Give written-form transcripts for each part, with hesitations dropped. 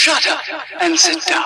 Shut up and sit down.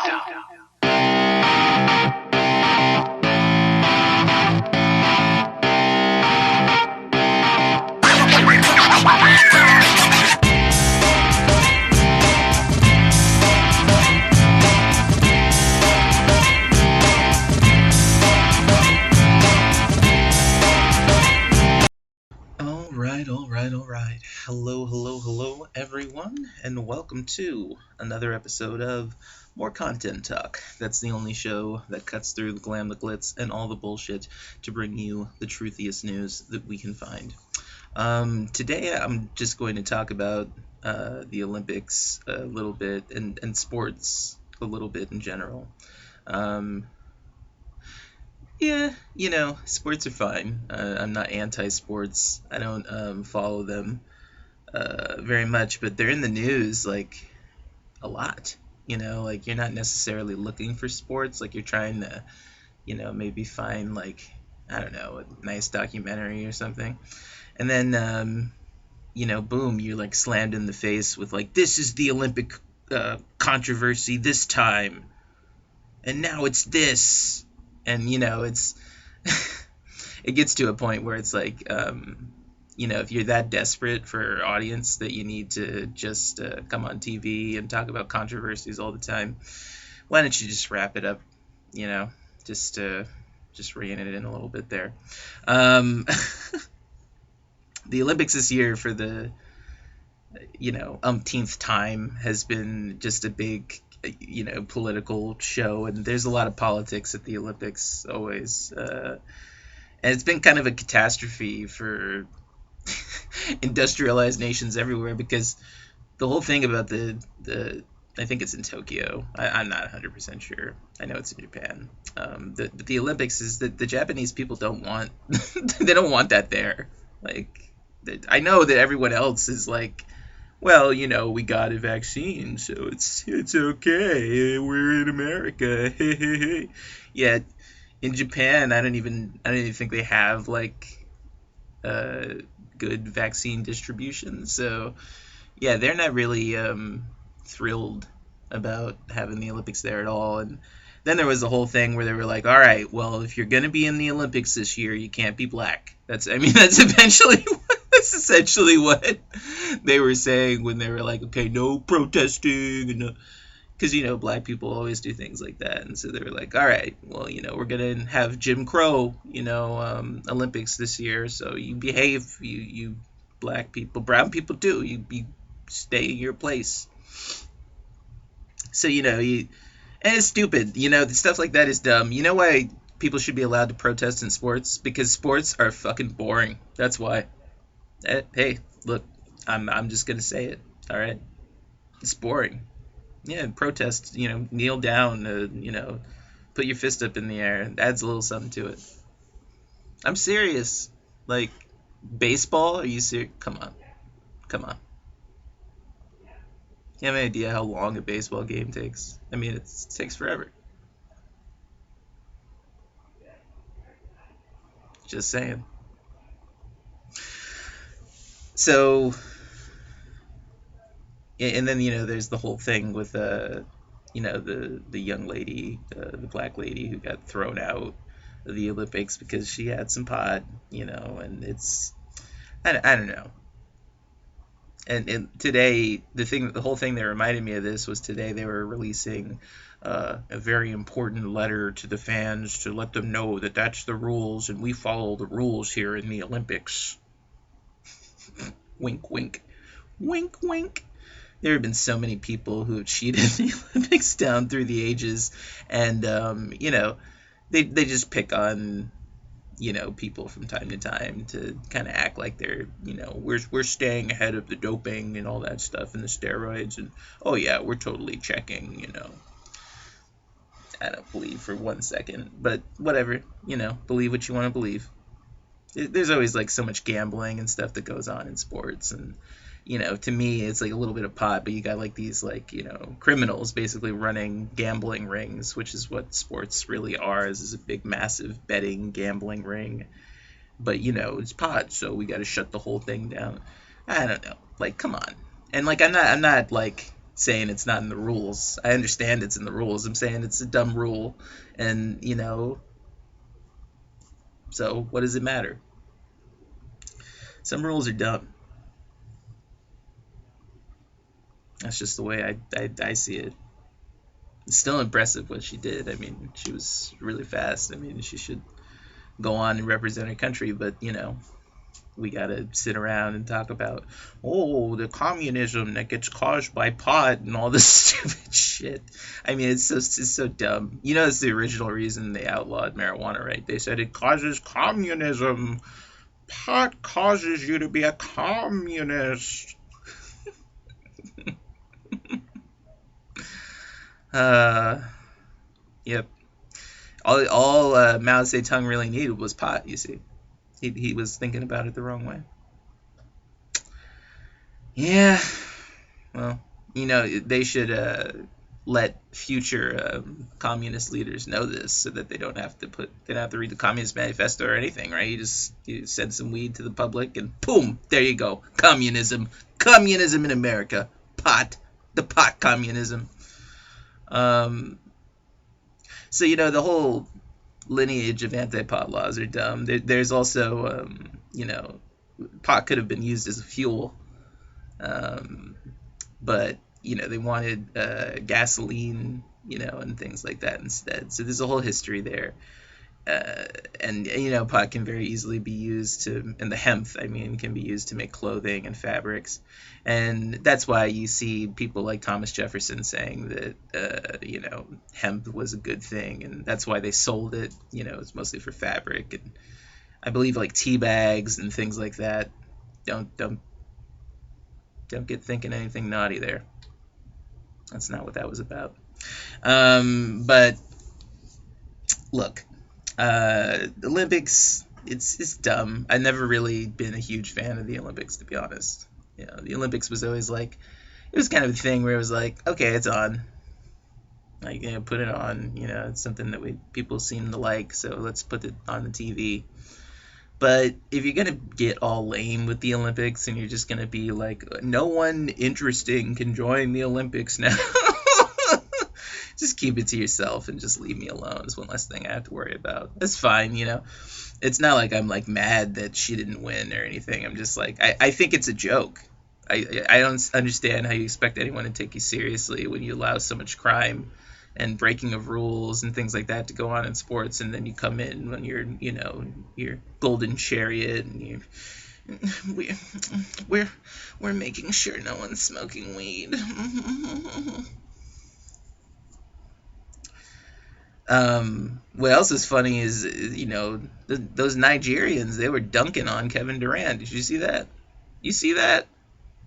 Alright. Hello, everyone, and welcome to another episode of More Content Talk. That's the only show that cuts through the glam, the glitz, and all the bullshit to bring you the truthiest news that we can find. Today, I'm just going to talk about the Olympics a little bit and sports a little bit in general. Yeah, sports are fine. I'm not anti-sports. I don't follow them very much, but they're in the news like a lot. Like you're not necessarily looking for sports. Like you're trying to, maybe find like I don't know a nice documentary or something, and then boom, you're like slammed in the face with like this is the Olympic controversy this time, and now it's this, and it's it gets to a point where it's like if you're that desperate for audience that you need to just come on TV and talk about controversies all the time, why don't you just wrap it up? Just rein it in a little bit there. The Olympics this year for the umpteenth time has been just a big political show, and there's a lot of politics at the Olympics always, and it's been kind of a catastrophe for industrialized nations everywhere, because the whole thing about the I think it's in Tokyo. I'm not 100% sure. I know it's in Japan. The Olympics is that the Japanese people don't want they don't want that there. Like I know that everyone else is like, well, we got a vaccine, so it's okay. We're in America. Yeah, in Japan, I don't even think they have like good vaccine distribution. So yeah, they're not really thrilled about having the Olympics there at all. And then there was the whole thing where they were like, all right, well, if you're gonna be in the Olympics this year, you can't be black. That's essentially what they were saying when they were like, okay, no protesting, and because black people always do things like that, and so they were like, all right, well, we're gonna have Jim Crow Olympics this year, so you behave, you black people, brown people too, you stay in your place. So and it's stupid, stuff like that is dumb. You know why people should be allowed to protest in sports? Because sports are fucking boring. That's why. Hey, look, I'm just gonna say it. All right, it's boring. Yeah, protest. Kneel down. Put your fist up in the air. It adds a little something to it. I'm serious. Like baseball? Are you serious? Come on. You have any idea how long a baseball game takes? I mean, it takes forever. Just saying. So, and then there's the whole thing with the young lady, the black lady who got thrown out of the Olympics because she had some pot, and it's I don't know. And today, the whole thing that reminded me of this was today they were releasing a very important letter to the fans to let them know that that's the rules and we follow the rules here in the Olympics. Wink, wink. Wink, wink. There have been so many people who have cheated the Olympics down through the ages, and they just pick on people from time to time to kind of act like they're we're staying ahead of the doping and all that stuff and the steroids, and oh yeah, we're totally checking. I don't believe for 1 second, but whatever. Believe what you want to believe. There's always like so much gambling and stuff that goes on in sports, and to me it's like a little bit of pot, but you got like these like criminals basically running gambling rings, which is what sports really are, is a big massive betting gambling ring. But it's pot, so we got to shut the whole thing down. I don't know, like come on. And like I'm not like saying it's not in the rules. I understand it's in the rules. I'm saying it's a dumb rule, and so what does it matter? Some rules are dumb. That's just the way I see it. It's still impressive what she did. I mean, she was really fast. I mean, she should go on and represent her country, but we gotta sit around and talk about, oh, the communism that gets caused by pot and all this stupid shit. I mean, it's so dumb. It's the original reason they outlawed marijuana, right? They said it causes communism. Pot causes you to be a communist. Yep. All Mao Zedong really needed was pot, you see. He was thinking about it the wrong way. Yeah. Well, they should let future communist leaders know this, so that they don't have to read the Communist Manifesto or anything, right? You send some weed to the public and boom, there you go. Communism in America. Pot. The pot communism. So the whole lineage of anti-pot laws are dumb. There's also pot could have been used as a fuel, but they wanted gasoline, and things like that instead. So there's a whole history there. And pot can very easily be used and the hemp, I mean, can be used to make clothing and fabrics. And that's why you see people like Thomas Jefferson saying that, hemp was a good thing. And that's why they sold it. It's mostly for fabric. And I believe like tea bags and things like that. Don't get thinking anything naughty there. That's not what that was about. But look. The Olympics, it's dumb. I've never really been a huge fan of the Olympics, to be honest. The Olympics was always like, it was kind of a thing where it was like, okay, it's on. Like, put it on. It's something that people seem to like, so let's put it on the TV. But if you're gonna get all lame with the Olympics and you're just gonna be like, no one interesting can join the Olympics now. Just keep it to yourself and just leave me alone. It's one less thing I have to worry about. That's fine, It's not like I'm like mad that she didn't win or anything. I'm just like, I think it's a joke. I don't understand how you expect anyone to take you seriously when you allow so much crime and breaking of rules and things like that to go on in sports, and then you come in when you're, your golden chariot and we're making sure no one's smoking weed. What else is funny is, those Nigerians, they were dunking on Kevin Durant. Did you see that? You see that?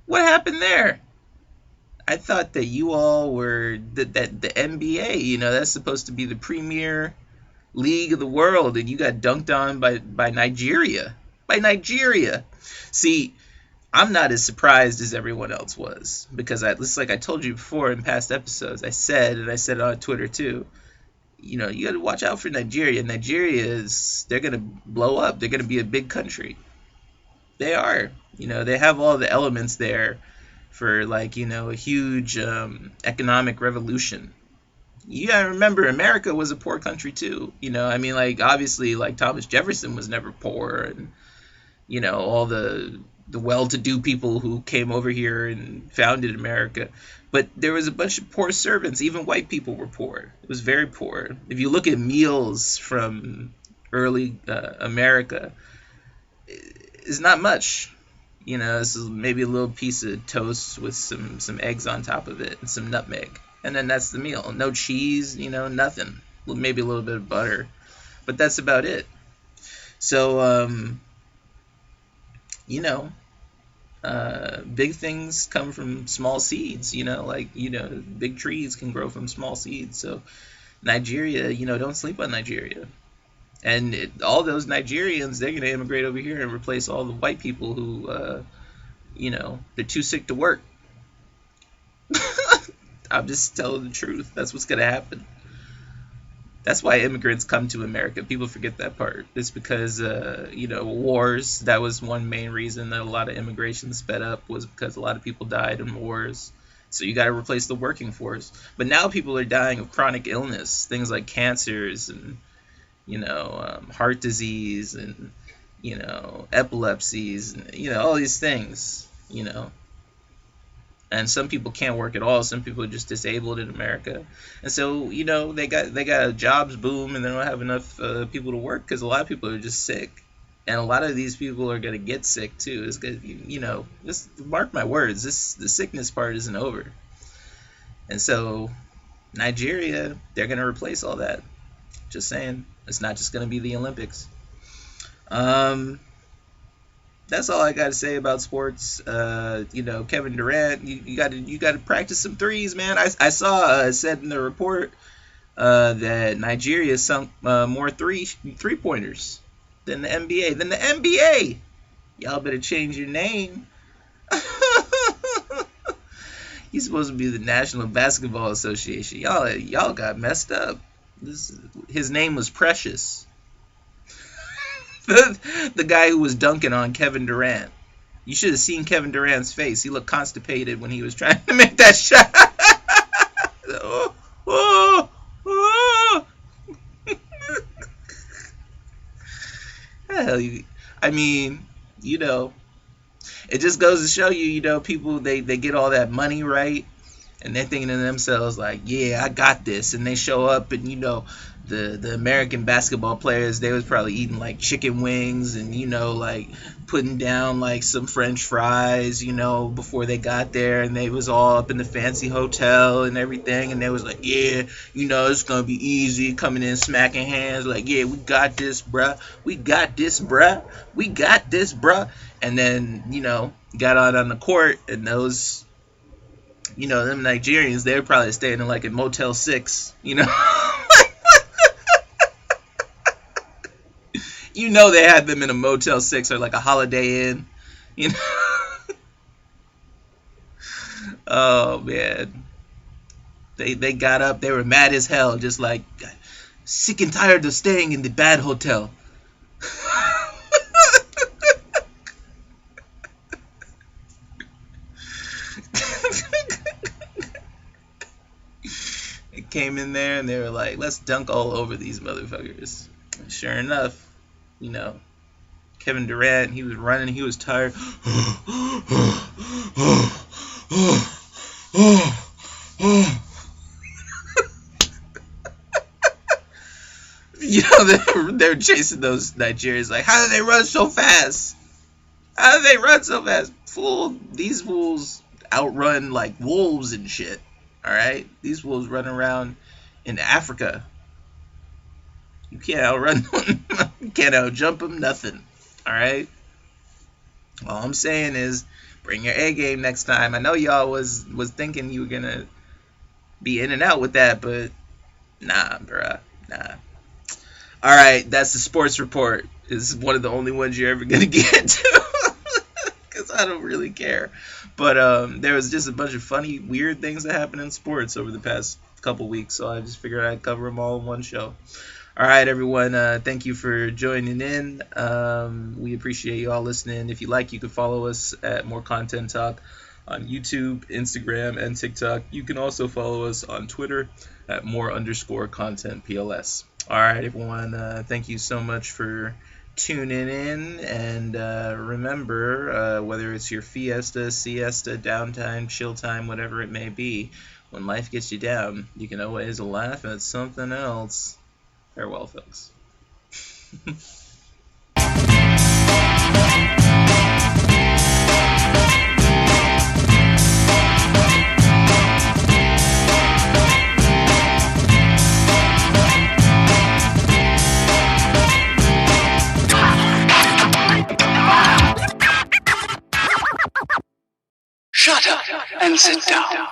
What happened there? I thought that you all were that the NBA, that's supposed to be the premier league of the world, and you got dunked on by Nigeria. By Nigeria. See, I'm not as surprised as everyone else was, because it's like I told you before in past episodes. I said it on Twitter too. You got to watch out for Nigeria. They're going to blow up. They're going to be a big country. They are. They have all the elements there for, like, a huge economic revolution. You got to remember, America was a poor country too. I mean, like, obviously, like, Thomas Jefferson was never poor, and, all the well-to-do people who came over here and founded America. But there was a bunch of poor servants. Even white people were poor. It was very poor. If you look at meals from early America, it's not much. This is maybe a little piece of toast with some eggs on top of it and some nutmeg. And then that's the meal. No cheese, nothing. Maybe a little bit of butter. But that's about it. So, big things come from small seeds, big trees can grow from small seeds. So Nigeria, don't sleep on Nigeria. And all those Nigerians, they're going to immigrate over here and replace all the white people who, they're too sick to work. I'm just telling the truth. That's what's going to happen. That's why immigrants come to America. People forget that part. It's because, wars. That was one main reason that a lot of immigration sped up, was because a lot of people died in wars. So you got to replace the working force. But now people are dying of chronic illness, things like cancers and heart disease and epilepsies, and all these things. And some people can't work at all. Some people are just disabled in America, and so they got a jobs boom, and they don't have enough people to work because a lot of people are just sick, and a lot of these people are gonna get sick too. It's good, just mark my words. The sickness part isn't over, and so Nigeria, they're gonna replace all that. Just saying, it's not just gonna be the Olympics. That's all I got to say about sports. Kevin Durant, you got to practice some threes, man. I saw said in the report that Nigeria sunk more three pointers than the NBA. Y'all better change your name. He's supposed to be the National Basketball Association. Y'all got messed up. His name was Precious. The guy who was dunking on Kevin Durant. You should have seen Kevin Durant's face. He looked constipated when he was trying to make that shot. Hell, I mean, it just goes to show you, people, they get all that money, right? And they're thinking to themselves like, yeah, I got this. And they show up and, the American basketball players, they was probably eating like chicken wings and, like putting down like some French fries, before they got there. And they was all up in the fancy hotel and everything. And they was like, yeah, it's going to be easy, coming in smacking hands like, yeah, we got this, bruh. We got this, bruh. We got this, bruh. And then, got out on the court and those, them Nigerians, they were probably staying in like a Motel 6, they had them in a Motel 6 or like a Holiday Inn, Oh, man. They got up, they were mad as hell, just like sick and tired of staying in the bad hotel. They came in there and they were like, let's dunk all over these motherfuckers. And sure enough, Kevin Durant, he was running, he was tired. They were chasing those Nigerians like, how did they run so fast? How did they run so fast? Fool, these fools outrun like wolves and shit. Alright? These wolves run around in Africa. You can't outrun them. You can't outjump them, nothing. Alright? All I'm saying is, bring your A game next time. I know y'all was thinking you were gonna be in and out with that, but nah, bruh. Nah. Alright, that's the sports report. This is one of the only ones you're ever gonna get to. Because I don't really care. But there was just a bunch of funny, weird things that happened in sports over the past couple weeks, so I just figured I'd cover them all in one show. All right, everyone, thank you for joining in. We appreciate you all listening. If you like, you can follow us at More Content Talk on YouTube, Instagram, and TikTok. You can also follow us on Twitter at more_content_PLS. All right, everyone, thank you so much for tuning in, and remember, whether it's your fiesta, siesta, downtime, chill time, whatever it may be, when life gets you down, you can always laugh at something else. Farewell, folks. Shut up and sit down.